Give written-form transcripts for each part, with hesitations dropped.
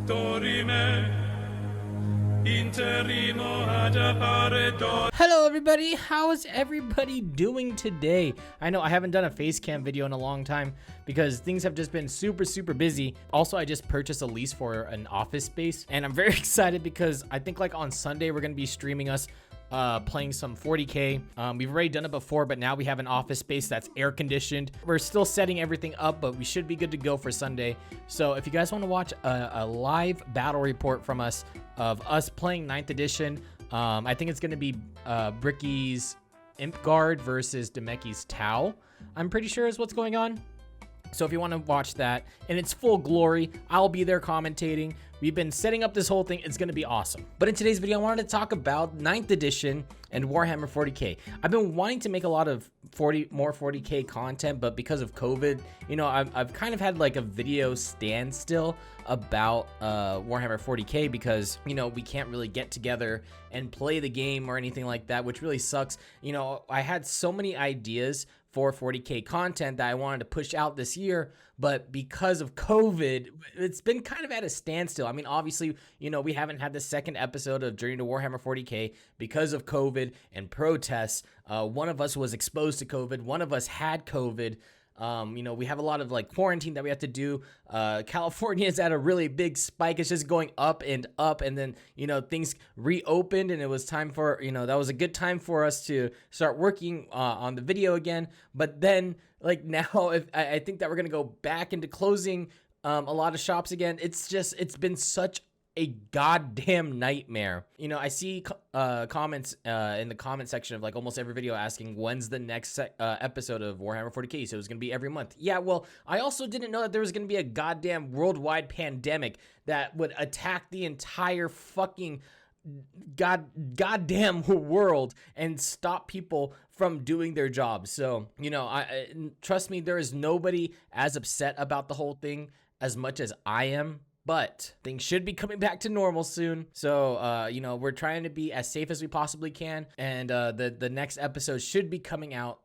Hello everybody, how is everybody doing today? I know I haven't done a face cam video in a long time because things have just been super busy. Also, I just purchased a lease for an office space and I'm very excited because I think like on Sunday we're going to be streaming us playing some 40k. We've already done it before, but now we have an office space that's air conditioned. We're still setting everything up, but we should be good to go for Sunday. So if you guys want to watch a live battle report from us of us playing 9th edition, I think it's going to be Bricky's Imp Guard versus Demeki's Tau, I'm pretty sure is what's going on. So if you want to watch that in its full glory, I'll be there commentating. We've been setting up this whole thing. It's going to be awesome. But in today's video, I wanted to talk about 9th edition and Warhammer 40k. I've been wanting to make a lot of more 40k content, but because of COVID, you know, I've kind of had like a video standstill about Warhammer 40k because, you know, we can't really get together and play the game or anything like that, which really sucks. You know, I had so many ideas for 40k content that I wanted to push out this year, but because of COVID, it's been kind of at a standstill. I mean, obviously, you know, we haven't had the second episode of Journey to Warhammer 40k because of COVID and protests. One of us was exposed to COVID. One of us had COVID. You know, we have a lot of like quarantine that we have to do. California is at a really big spike. It's just going up, and then, you know, things reopened and it was time for, you know, that was a good time for us to start working on the video again. But then like now, I think that we're going to go back into closing a lot of shops again. It's been such a goddamn nightmare. You know, I see comments in the comment section of like almost every video asking when's the next episode of Warhammer 40k. So it was going to be every month. Yeah, well, I also didn't know that there was going to be a goddamn worldwide pandemic that would attack the entire fucking goddamn world and stop people from doing their jobs. So, you know, I trust me, there is nobody as upset about the whole thing as much as I am. But things should be coming back to normal soon. So, you know, we're trying to be as safe as we possibly can. And the next episode should be coming out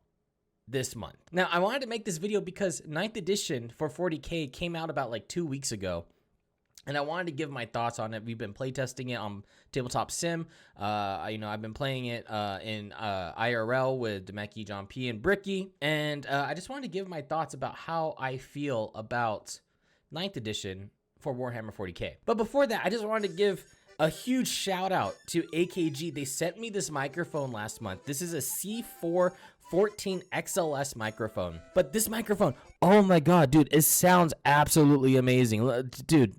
this month. Now, I wanted to make this video because 9th edition for 40k came out about like 2 weeks ago. And I wanted to give my thoughts on it. We've been playtesting it on Tabletop Sim. You know, I've been playing it in IRL with Demeki, John P, and Bricky. And I just wanted to give my thoughts about how I feel about 9th edition for Warhammer 40k. But before that, I just wanted to give a huge shout out to AKG. They sent me this microphone last month. This is a C4 14 XLS microphone. But this microphone, oh my god, dude, it sounds absolutely amazing. Dude,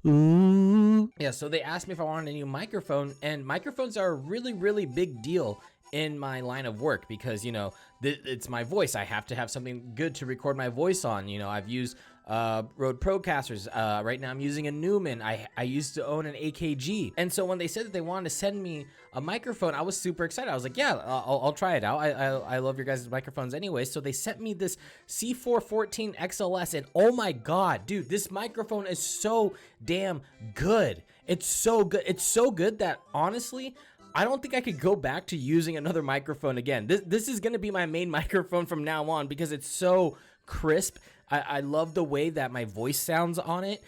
ooh. Yeah, so they asked me if I wanted a new microphone, and microphones are a really big deal in my line of work because, you know, it's my voice. I have to have something good to record my voice on. You know, I've used Rode Procasters. Right now I'm using a Newman. I used to own an AKG. And so when they said that they wanted to send me a microphone, I was super excited. I was like, yeah, I'll try it out. I love your guys' microphones anyway. So they sent me this C4 14 XLS, and oh my god, dude, this microphone is so damn good. It's so good. It's so good that honestly, I don't think I could go back to using another microphone again. This is going to be my main microphone from now on because it's so crisp. I love the way that my voice sounds on it.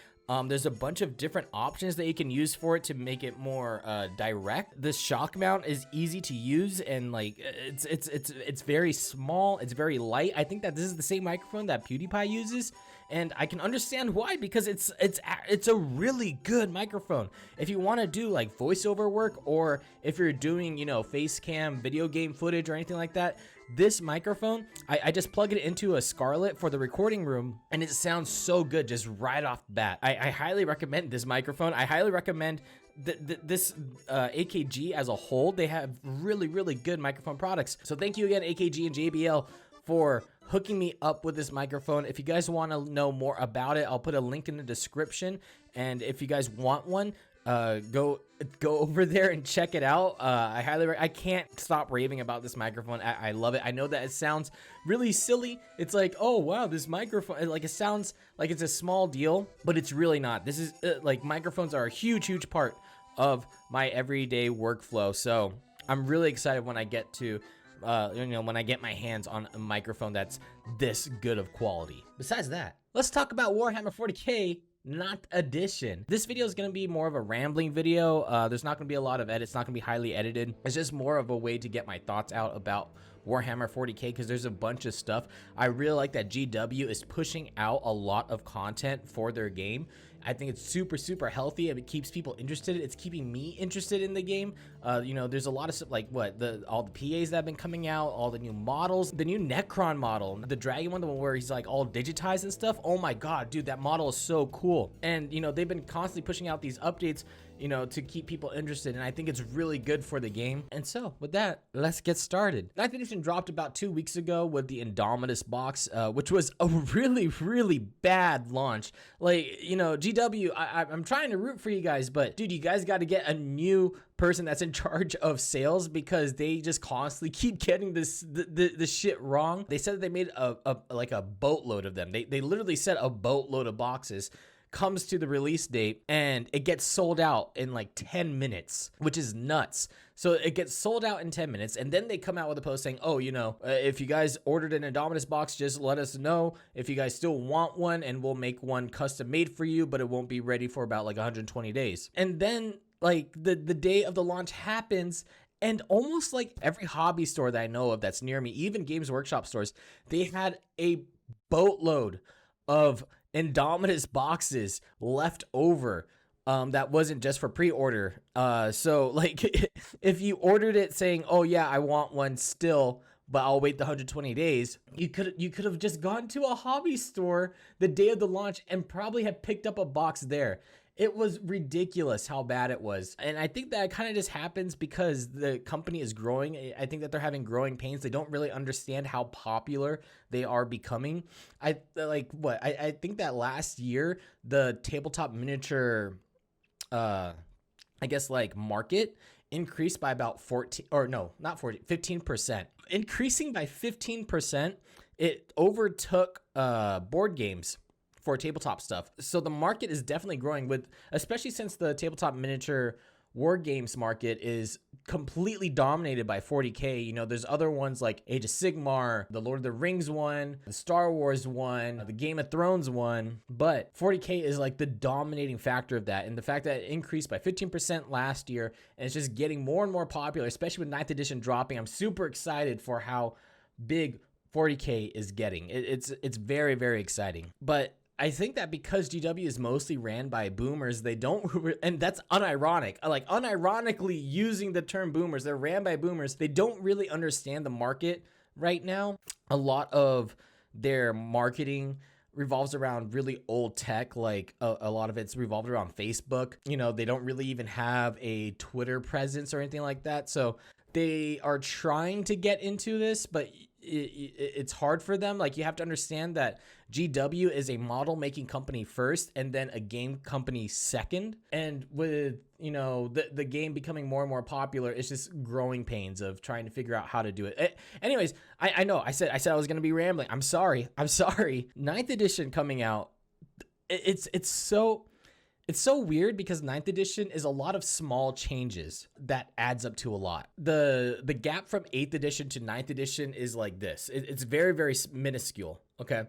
There's a bunch of different options that you can use for it to make it more direct. This shock mount is easy to use, and like it's very small. It's very light. I think that this is the same microphone that PewDiePie uses, and I can understand why because it's a really good microphone. If you want to do like voiceover work, or if you're doing, you know, face cam video game footage or anything like that, this microphone, I just plug it into a Scarlett for the recording room, and it sounds so good just right off the bat. I highly recommend this microphone. I highly recommend this AKG as a whole. They have really good microphone products. So thank you again, AKG and JBL, for hooking me up with this microphone. If you guys want to know more about it, I'll put a link in the description. And if you guys want one, go over there and check it out. I can't stop raving about this microphone. I love it. I know that it sounds really silly. It's like, oh wow, this microphone, like it sounds like it's a small deal, but it's really not. This is like microphones are a huge part of my everyday workflow. So I'm really excited when I get to you know, when I get my hands on a microphone that's this good of quality. Besides that, let's talk about Warhammer 40k 9th edition. This video is going to be more of a rambling video. There's not going to be a lot of edits, not going to be highly edited. It's just more of a way to get my thoughts out about Warhammer 40k, because there's a bunch of stuff. I really like that GW is pushing out a lot of content for their game. I think it's super healthy, and it keeps people interested. It's keeping me interested in the game. You know, there's a lot of stuff like all the PAs that have been coming out, all the new models, the new Necron model, the dragon one, the one where he's like all digitized and stuff. Oh my god, dude, that model is so cool. And you know, they've been constantly pushing out these updates, you know, to keep people interested, and I think it's really good for the game. And so with that, let's get started. 9th edition dropped about 2 weeks ago with the Indomitus box, which was a really bad launch. Like, you know, GW, I'm trying to root for you guys, but dude, you guys got to get a new person that's in charge of sales, because they just constantly keep getting this shit wrong. They said that they made a boatload of them. They literally said a boatload of boxes comes to the release date, and it gets sold out in like 10 minutes, which is nuts. So it gets sold out in 10 minutes, and then they come out with a post saying, oh, you know, if you guys ordered an Indomitus box, just let us know if you guys still want one, and we'll make one custom made for you, but it won't be ready for about like 120 days. And then like the day of the launch happens, and almost like every hobby store that I know of that's near me, even Games Workshop stores, they had a boatload of Indomitus boxes left over that wasn't just for pre-order. So like if you ordered it saying, oh yeah, I want one still, but I'll wait the 120 days, you could have just gone to a hobby store the day of the launch and probably have picked up a box there. It was ridiculous how bad it was. And I think that kind of just happens because the company is growing. I think that they're having growing pains. They don't really understand how popular they are becoming. I think that last year, the tabletop miniature, I guess like market increased by about 15%. Increasing by 15%, it overtook board games for tabletop stuff. So the market is definitely growing, with, especially since the tabletop miniature war games market is completely dominated by 40k. You know, there's other ones like Age of Sigmar, the Lord of the Rings one, the Star Wars one, the Game of Thrones one, but 40k is like the dominating factor of that. And the fact that it increased by 15% last year, and it's just getting more and more popular, especially with 9th edition dropping. I'm super excited for how big 40k is getting. It's very exciting. But I think that because GW is mostly ran by boomers, they don't, and that's unironic, like unironically using the term boomers, they're ran by boomers. They don't really understand the market right now. A lot of their marketing revolves around really old tech, like a lot of it's revolved around Facebook. You know, they don't really even have a Twitter presence or anything like that. So they are trying to get into this, but it's hard for them. Like, you have to understand that GW is a model making company first, and then a game company second. And with, you know, the game becoming more and more popular, it's just growing pains of trying to figure out how to do it. Anyways, I know I said I was going to be rambling. I'm sorry. 9th edition coming out. It's so weird, because 9th edition is a lot of small changes that adds up to a lot. The gap from 8th edition to 9th edition is like this. It's very minuscule, okay?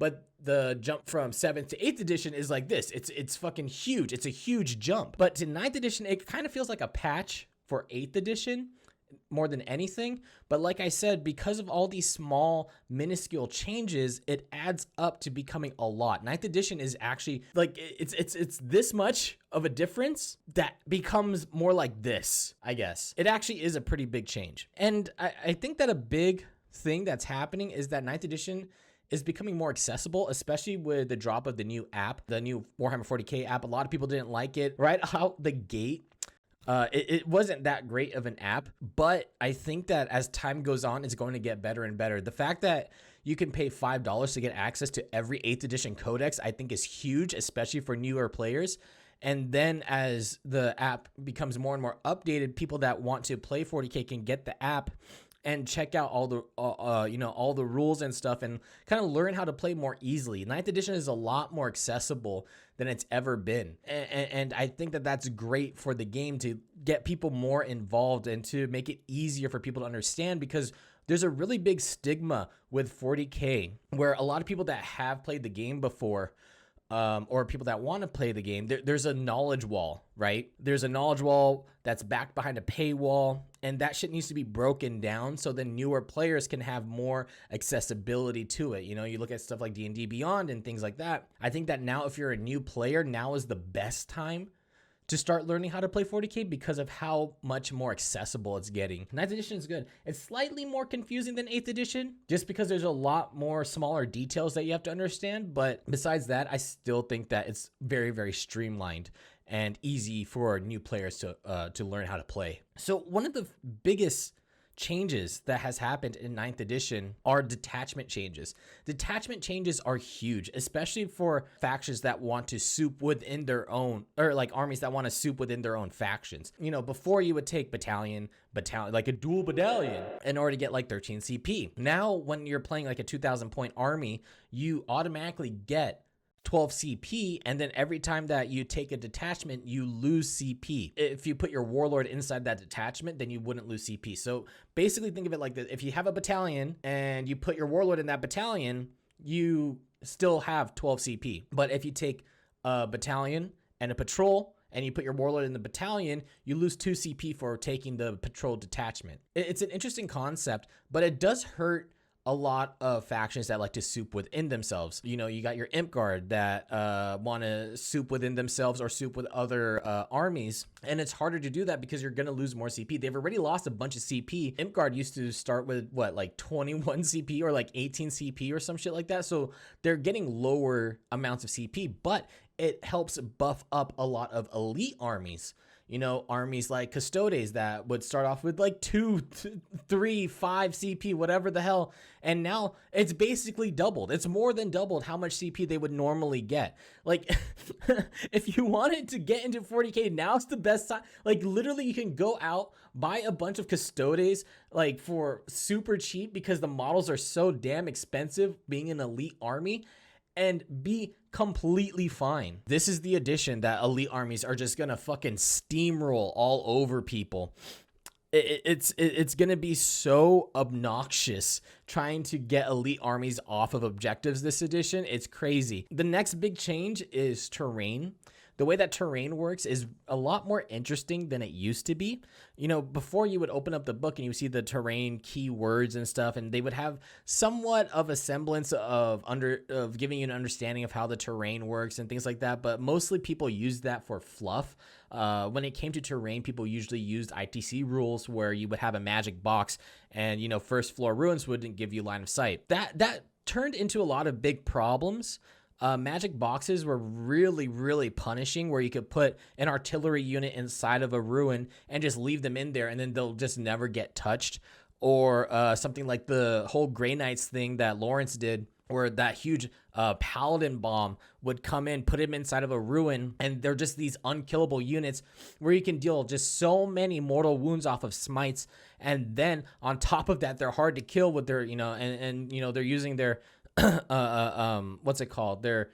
But the jump from 7th to 8th edition is like this. It's fucking huge. It's a huge jump. But to 9th edition, it kind of feels like a patch for 8th edition more than anything. But like I said, because of all these small minuscule changes, it adds up to becoming a lot. 9th edition is actually like, it's this much of a difference that becomes more like this, I guess. It actually is a pretty big change. And I think that a big thing that's happening is that 9th edition is becoming more accessible, especially with the drop of the new app, the new Warhammer 40k app. A lot of people didn't like it right out the gate. It wasn't that great of an app, but I think that as time goes on, it's going to get better and better. The fact that you can pay $5 to get access to every 8th edition codex, I think is huge, especially for newer players. And then as the app becomes more and more updated, people that want to play 40k can get the app and check out all the all the rules and stuff, and kind of learn how to play more easily. 9th edition is a lot more accessible than it's ever been, and I think that that's great for the game to get people more involved and to make it easier for people to understand, because there's a really big stigma with 40k where a lot of people that have played the game before or people that want to play the game, there's a knowledge wall, right? There's a knowledge wall that's backed behind a paywall, and that shit needs to be broken down so then newer players can have more accessibility to it. You know, you look at stuff like D&D Beyond and things like that. I think that now if you're a new player, now is the best time to start learning how to play 40k because of how much more accessible it's getting. 9th edition is good. It's slightly more confusing than 8th edition just because there's a lot more smaller details that you have to understand. But besides that, I still think that it's very, very streamlined and easy for new players to learn how to play. So one of the biggest changes that has happened in 9th edition are detachment changes. Detachment changes are huge, especially for factions that want to soup within their own, or like armies that want to soup within their own factions. You know, before you would take battalion, like a dual battalion in order to get like 13 CP. Now, when you're playing like a 2,000 point army, you automatically get 12 CP, and then every time that you take a detachment, you lose CP. If you put your warlord inside that detachment, then you wouldn't lose CP. So basically think of it like this. If you have a battalion and you put your warlord in that battalion, you still have 12 CP. But if you take a battalion and a patrol and you put your warlord in the battalion, you lose 2 CP for taking the patrol detachment. It's an interesting concept, but it does hurt a lot of factions that like to soup within themselves. You know, you got your Imp Guard that want to soup within themselves or soup with other armies, and it's harder to do that because you're going to lose more CP. They've already lost a bunch of CP. Imp Guard used to start with what, like 21 CP or like 18 CP or some shit like that, so they're getting lower amounts of CP, but it helps buff up a lot of elite armies. You know, armies like Custodes that would start off with like 2, 3, 5 CP, whatever the hell. And now it's basically doubled. It's more than doubled how much CP they would normally get. Like, if you wanted to get into 40k, now's the best time. Like, literally, you can go out, buy a bunch of Custodes, like, for super cheap because the models are so damn expensive being an elite army, and be completely fine. This is the addition that elite armies are just gonna fucking steamroll all over people. It's gonna be so obnoxious trying to get elite armies off of objectives this edition. It's crazy. The next big change is terrain. The way that terrain works is a lot more interesting than it used to be. You know, before you would open up the book and you see the terrain keywords and stuff, and they would have somewhat of a semblance of giving you an understanding of how the terrain works and things like that. But mostly people use that for fluff. When it came to terrain, people usually used ITC rules where you would have a magic box, and you know, first floor ruins wouldn't give you line of sight. That turned into a lot of big problems. Magic boxes were really, really punishing, where you could put an artillery unit inside of a ruin and just leave them in there, and then they'll just never get touched. Or something like the whole Grey Knights thing that Lawrence did, where that huge paladin bomb would come in, put him inside of a ruin, and they're just these unkillable units where you can deal just so many mortal wounds off of smites. And then on top of that, they're hard to kill with their, you know, and you know, they're using their what's it called? Their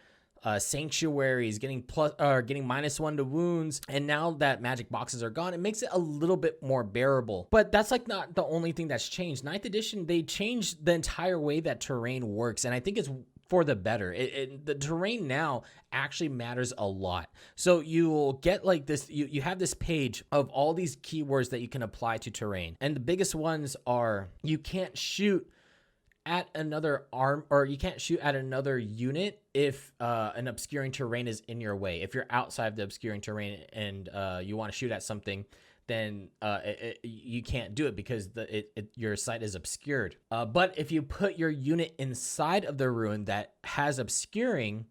sanctuaries, getting -1 to wounds. And now that magic boxes are gone, it makes it a little bit more bearable. But that's like not the only thing that's changed. 9th edition, they changed the entire way that terrain works, and I think it's for the better. The terrain now actually matters a lot. So you'll get like this, you have this page of all these keywords that you can apply to terrain. And the biggest ones are, you can't shoot at another arm, or you can't shoot at another unit if an obscuring terrain is in your way. If you're outside of the obscuring terrain and you want to shoot at something, then you can't do it because your sight is obscured. But if you put your unit inside of the ruin that has obscuring,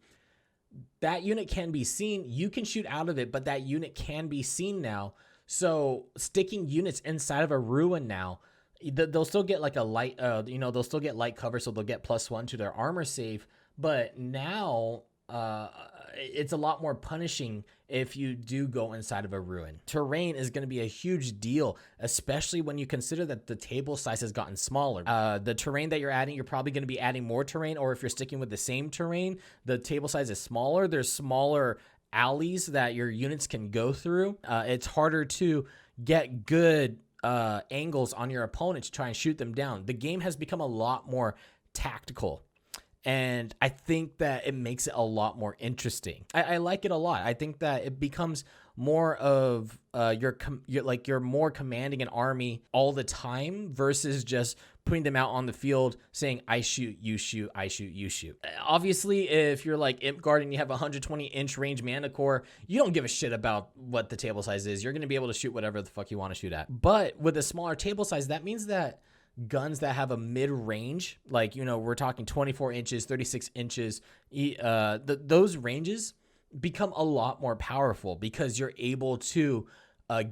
that unit can be seen. You can shoot out of it, but that unit can be seen now. So sticking units inside of a ruin now, they'll still get like a light, they'll still get light cover, so they'll get +1 to their armor save. But now it's a lot more punishing if you do go inside of a ruin. Terrain is going to be a huge deal, especially when you consider that the table size has gotten smaller. The terrain that you're adding, you're probably going to be adding more terrain, or if you're sticking with the same terrain, the table size is smaller. There's smaller alleys that your units can go through. It's harder to get good angles on your opponent to try and shoot them down. The game has become a lot more tactical. And I think that it makes it a lot more interesting. I like it a lot. I think that it becomes more of you're more commanding an army all the time versus just putting them out on the field saying, I shoot, you shoot, I shoot, you shoot. Obviously, if you're like Imp and you have a 120-inch range mana core, you don't give a shit about what the table size is. You're going to be able to shoot whatever the fuck you want to shoot at. But with a smaller table size, that means that guns that have a mid-range, like, we're talking 24 inches, 36 inches, those ranges become a lot more powerful because you're able to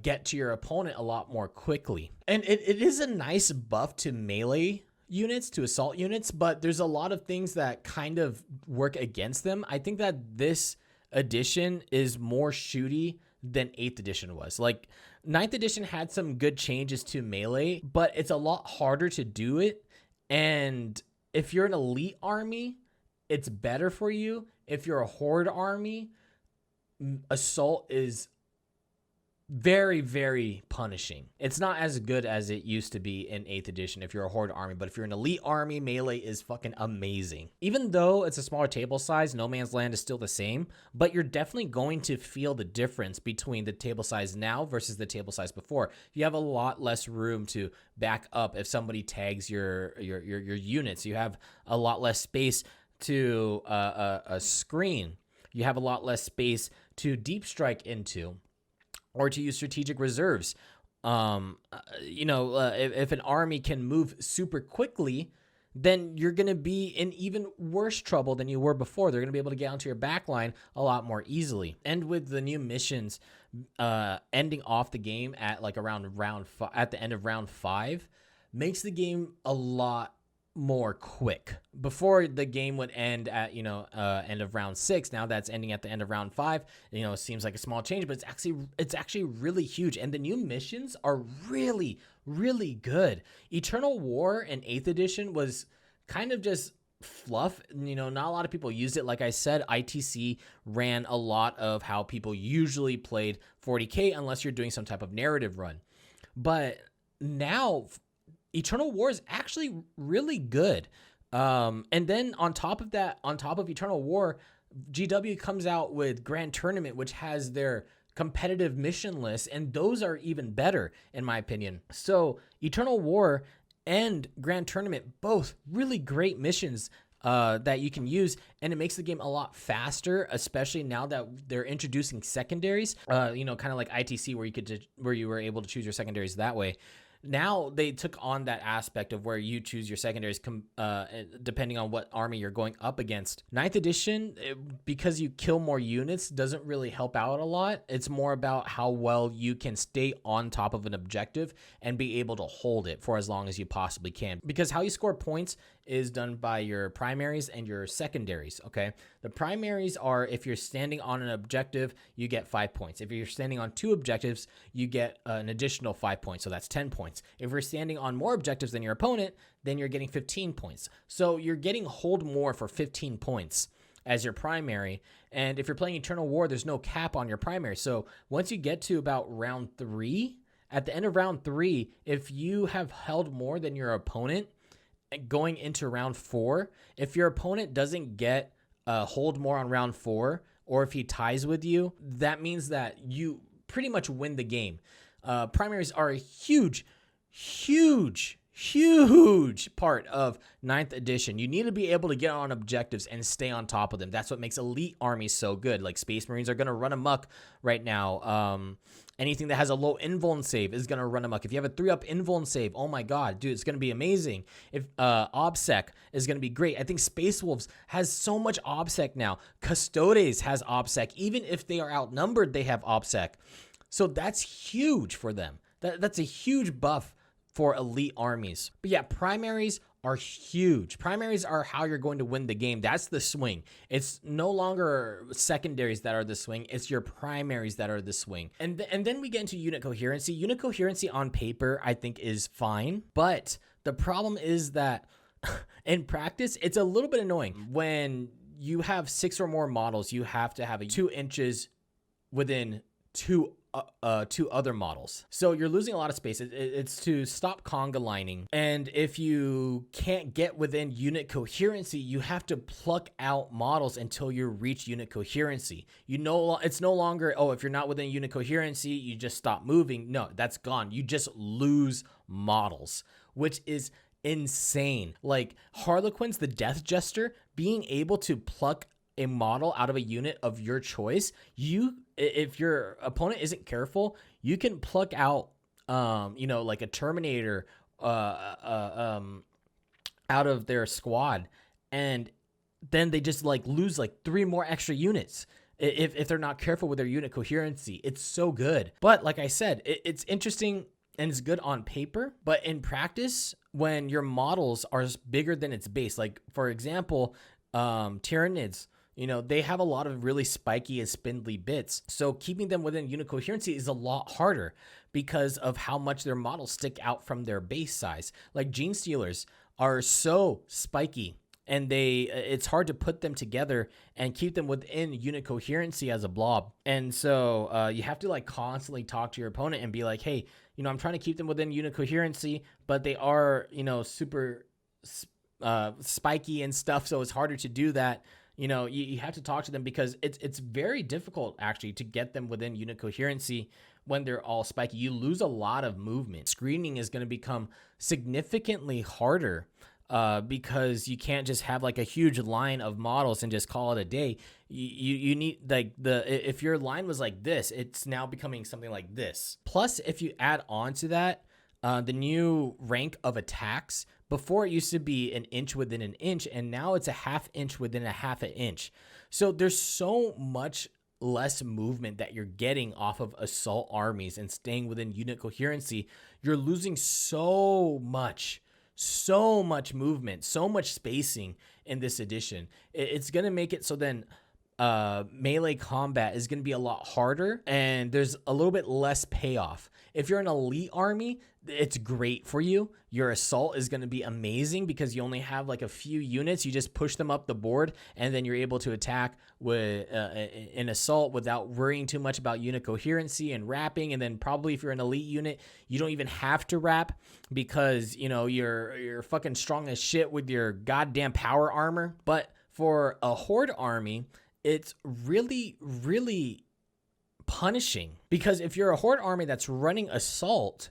get to your opponent a lot more quickly. And it is a nice buff to melee units, to assault units, but there's a lot of things that kind of work against them. I think that this edition is more shooty than 8th edition was. Like, 9th edition had some good changes to melee, but it's a lot harder to do it. And if you're an elite army, it's better for you. If you're a horde army, assault is very, very punishing. It's not as good as it used to be in 8th edition if you're a horde army, but if you're an elite army, melee is fucking amazing. Even though it's a smaller table size, No Man's Land is still the same, but you're definitely going to feel the difference between the table size now versus the table size before. You have a lot less room to back up if somebody tags your units. You have a lot less space to a screen. You have a lot less space to deep strike into, or to use strategic reserves. If an army can move super quickly, then you're going to be in even worse trouble than you were before. They're going to be able to get onto your backline a lot more easily. And with the new missions ending off the game at like around at the end of round 5, makes the game a lot more quick. Before, the game would end at end of round 6. Now that's ending at the end of round 5. It seems like a small change, but it's actually really huge. And the new missions are really, really good. Eternal War in 8th edition was kind of just fluff. Not a lot of people used it. Like I said, ITC ran a lot of how people usually played 40k unless you're doing some type of narrative run. But now Eternal War is actually really good. And then on top of Eternal War, GW comes out with Grand Tournament, which has their competitive mission list, and those are even better, in my opinion. So Eternal War and Grand Tournament, both really great missions that you can use, and it makes the game a lot faster, especially now that they're introducing secondaries, kind of like ITC where you were able to choose your secondaries that way. Now they took on that aspect of where you choose your secondaries depending on what army you're going up against. 9th edition, because you kill more units, doesn't really help out a lot. It's more about how well you can stay on top of an objective and be able to hold it for as long as you possibly can. Because how you score points is done by your primaries and your secondaries, okay? The primaries are, if you're standing on an objective, you get 5 points. If you're standing on 2 objectives, you get an additional 5 points, so that's 10 points. If you're standing on more objectives than your opponent, then you're getting 15 points. So you're getting hold more for 15 points as your primary. And if you're playing Eternal War, there's no cap on your primary. So once you get to about round 3, at the end of round 3, if you have held more than your opponent, going into round 4, if your opponent doesn't get hold more on round 4, or if he ties with you, that means that you pretty much win the game. Primaries are a huge part of 9th edition. You need to be able to get on objectives and stay on top of them. That's what makes elite armies so good. Like Space Marines are going to run amok right now. Anything that has a low invuln save is going to run amok. If you have a 3-up invuln save, oh my god, dude, it's going to be amazing. If OBSEC is going to be great. I think Space Wolves has so much OBSEC now. Custodes has OBSEC. Even if they are outnumbered, they have OBSEC. So that's huge for them. That's a huge buff for elite armies. But yeah, primaries are huge. Primaries are how you're going to win the game. That's the swing. It's no longer secondaries that are the swing. It's your primaries that are the swing. And then we get into unit coherency. Unit coherency on paper, I think, is fine. But the problem is that in practice, it's a little bit annoying. When you have 6 or more models, you have to have 2 inches within two other models. So you're losing a lot of space. It's to stop conga lining. And if you can't get within unit coherency, you have to pluck out models until you reach unit coherency. It's no longer, oh, if you're not within unit coherency, you just stop moving. No, that's gone. You just lose models, which is insane. Like Harlequin's the Death Jester, being able to pluck a model out of a unit of your choice, if your opponent isn't careful, you can pluck out like a Terminator out of their squad, and then they just like lose like 3 more extra units if they're not careful with their unit coherency. It's so good. But like I said, it's interesting and it's good on paper, but in practice, when your models are bigger than its base, like for example, Tyranids, they have a lot of really spiky and spindly bits. So keeping them within unit coherency is a lot harder because of how much their models stick out from their base size. Like Gene Stealers are so spiky, and it's hard to put them together and keep them within unit coherency as a blob. And so you have to like constantly talk to your opponent and be like, hey, I'm trying to keep them within unit coherency, but they are, super spiky and stuff. So it's harder to do that. You have to talk to them because it's very difficult actually to get them within unit coherency when they're all spiky. You lose a lot of movement. Screening is going to become significantly harder because you can't just have like a huge line of models and just call it a day. You need like if your line was like this, it's now becoming something like this. Plus, if you add on to that, the new rank of attacks. Before it used to be an inch within an inch, and now it's a half inch within a half an inch. So there's so much less movement that you're getting off of assault armies and staying within unit coherency. You're losing so much movement, so much spacing in this edition. It's going to make it so then melee combat is going to be a lot harder, and there's a little bit less payoff. If you're an elite army, it's great for you. Your assault is going to be amazing because you only have like a few units. You just push them up the board, and then you're able to attack with an assault without worrying too much about unit coherency and wrapping. And then probably if you're an elite unit, you don't even have to wrap because you're fucking strong as shit with your goddamn power armor. But for a horde army, it's really, really punishing because if you're a horde army that's running assault,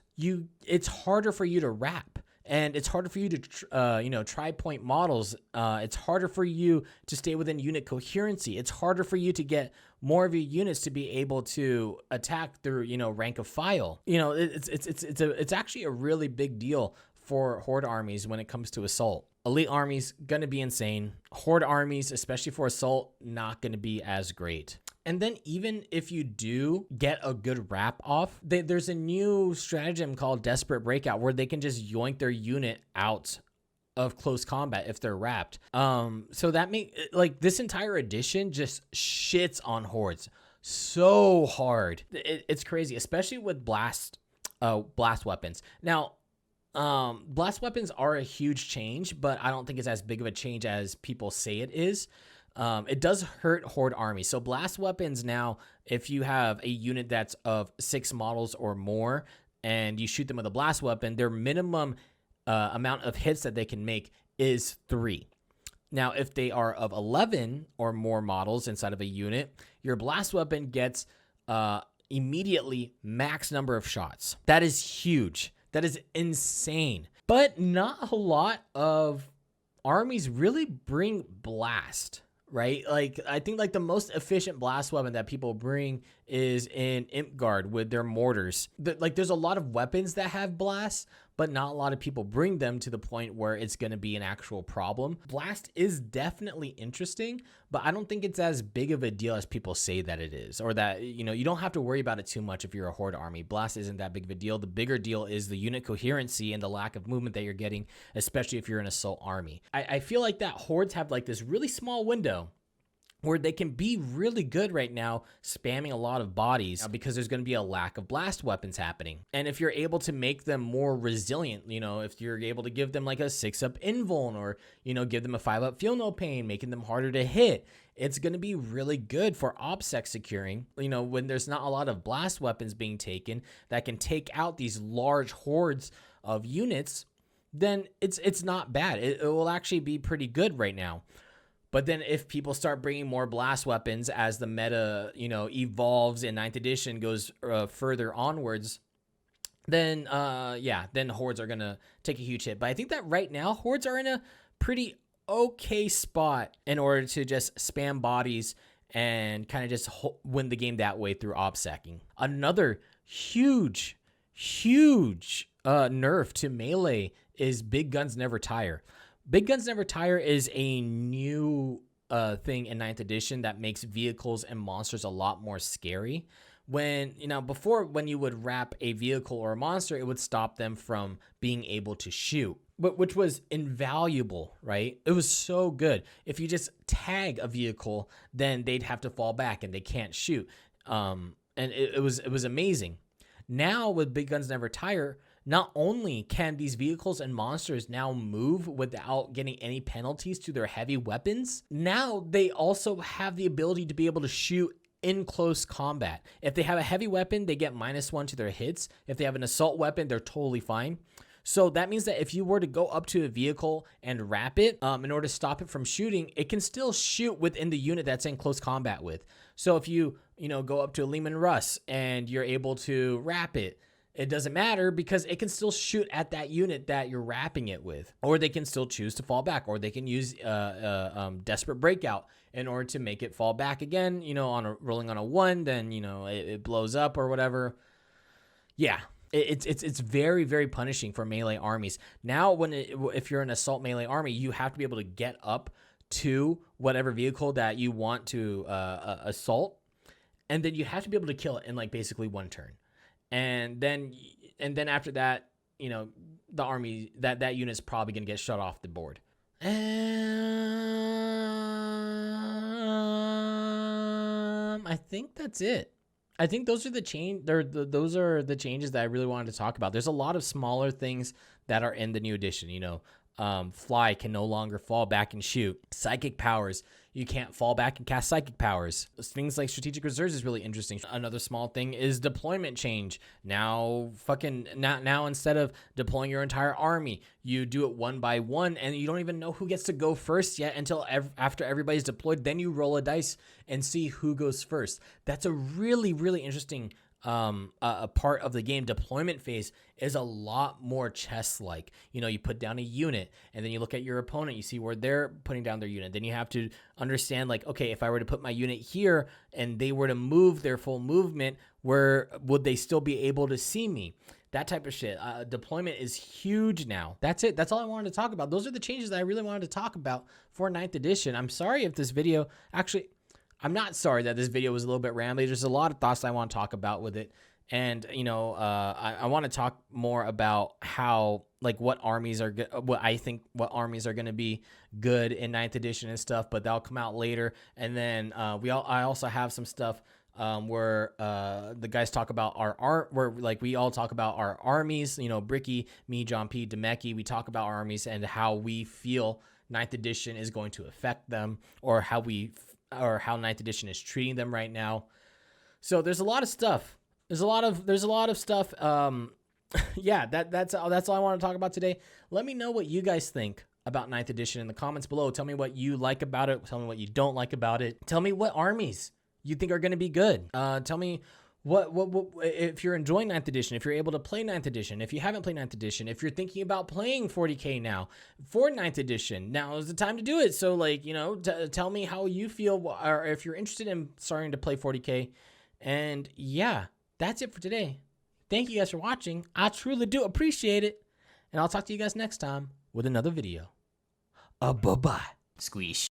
it's harder for you to wrap, and it's harder for you to tri-point models. It's harder for you to stay within unit coherency. It's harder for you to get more of your units to be able to attack through rank of file. It's actually a really big deal for horde armies when it comes to assault. Elite armies gonna be insane. Horde armies, especially for assault, not gonna be as great. And then even if you do get a good wrap off, there's a new stratagem called Desperate Breakout where they can just yoink their unit out of close combat if they're wrapped. So that this entire edition just shits on hordes so hard. It's crazy, especially with blast weapons. Now, blast weapons are a huge change, but I don't think it's as big of a change as people say it is. It does hurt horde armies. So blast weapons now, if you have a unit that's of 6 models or more and you shoot them with a blast weapon, their minimum amount of hits that they can make is 3. Now, if they are of 11 or more models inside of a unit, your blast weapon gets immediately max number of shots. That is huge. That is insane. But not a lot of armies really bring blast, right? Like, I think like the most efficient blast weapon that people bring is in Imp Guard with their mortars. There's a lot of weapons that have blast, but not a lot of people bring them to the point where it's going to be an actual problem. Blast is definitely interesting, but I don't think it's as big of a deal as people say that it is, or that, you don't have to worry about it too much if you're a horde army. Blast isn't that big of a deal. The bigger deal is the unit coherency and the lack of movement that you're getting, especially if you're an assault army. I feel like that hordes have like this really small window where they can be really good right now spamming a lot of bodies because there's going to be a lack of blast weapons happening. And if you're able to make them more resilient, you know, if you're able to give them like a 6-up invuln, or, you know, give them a 5-up feel no pain, making them harder to hit, it's going to be really good for OPSEC securing, you know, when there's not a lot of blast weapons being taken that can take out these large hordes of units. Then it's not bad. It will actually be pretty good right now. But then if people start bringing more blast weapons as the meta, you know, evolves and 9th edition goes further onwards, then then hordes are going to take a huge hit. But I think that right now hordes are in a pretty okay spot in order to just spam bodies and kind of just win the game that way through OPSECing. Another huge nerf to melee is Big Guns Never Tire. Big Guns Never Tire is a new thing in 9th edition that makes vehicles and monsters a lot more scary. When, you know, before, when you would wrap a vehicle or a monster, it would stop them from being able to shoot, which was invaluable, right? It was so good. If you just tag a vehicle, then they'd have to fall back and they can't shoot. And it was amazing. Now with Big Guns Never Tire, not only can these vehicles and monsters now move without getting any penalties to their heavy weapons, now they also have the ability to be able to shoot in close combat. If they have a heavy weapon, they get -1 to their hits. If they have an assault weapon, they're totally fine. So that means that if you were to go up to a vehicle and wrap it, in order to stop it from shooting, it can still shoot within the unit that's in close combat with. So if you go up to a Lehman Russ and you're able to wrap it, it doesn't matter because it can still shoot at that unit that you're wrapping it with. Or they can still choose to fall back, or they can use Desperate Breakout in order to make it fall back again, rolling on a 1, then, it blows up or whatever. Yeah, it's very, very punishing for melee armies. Now, if you're an assault melee army, you have to be able to get up to whatever vehicle that you want to assault, and then you have to be able to kill it in basically 1 turn. And then after that, the army, that unit's probably going to get shut off the board. I think that's it. I think those are those are the changes that I really wanted to talk about. There's a lot of smaller things that are in the new edition. Fly can no longer fall back and shoot. Psychic powers, you can't fall back and cast psychic powers. Things like strategic reserves is really interesting. Another small thing is deployment change. Now instead of deploying your entire army, you do it 1 by 1, and you don't even know who gets to go first yet until after everybody's deployed. Then you roll a dice and see who goes first. That's a really, really interesting a part of the game. Deployment phase is a lot more chess-like. You put down a unit, and then you look at your opponent, you see where they're putting down their unit. Then you have to understand, okay, if I were to put my unit here and they were to move their full movement, where would they still be able to see me? That type of shit. Deployment is huge now. That's it. That's all I wanted to talk about. Those are the changes that I really wanted to talk about for 9th edition. I'm sorry if this video I'm not sorry that this video was a little bit rambly. There's a lot of thoughts I want to talk about with it. And, I want to talk more about how, what armies are going to be good in 9th edition and stuff, but that'll come out later. And then I also have some stuff where the guys talk about where we all talk about our armies, Bricky, me, John P, Demeki, we talk about our armies and how we feel 9th edition is going to affect them, or how 9th edition is treating them right now. So there's a lot of stuff. There's a lot of stuff. Yeah, that's all I want to talk about today. Let me know what you guys think about 9th edition in the comments below. Tell me what you like about it. Tell me what you don't like about it. Tell me what armies you think are going to be good. Tell me what if you're enjoying 9th edition, if you're able to play 9th edition, if you haven't played 9th edition, if you're thinking about playing 40k now for 9th edition, now is the time to do it. So tell me how you feel, or if you're interested in starting to play 40k. And yeah, that's it for today. Thank you guys for watching. I truly do appreciate it. And I'll talk to you guys next time with another video. Bye-bye. Squeeze.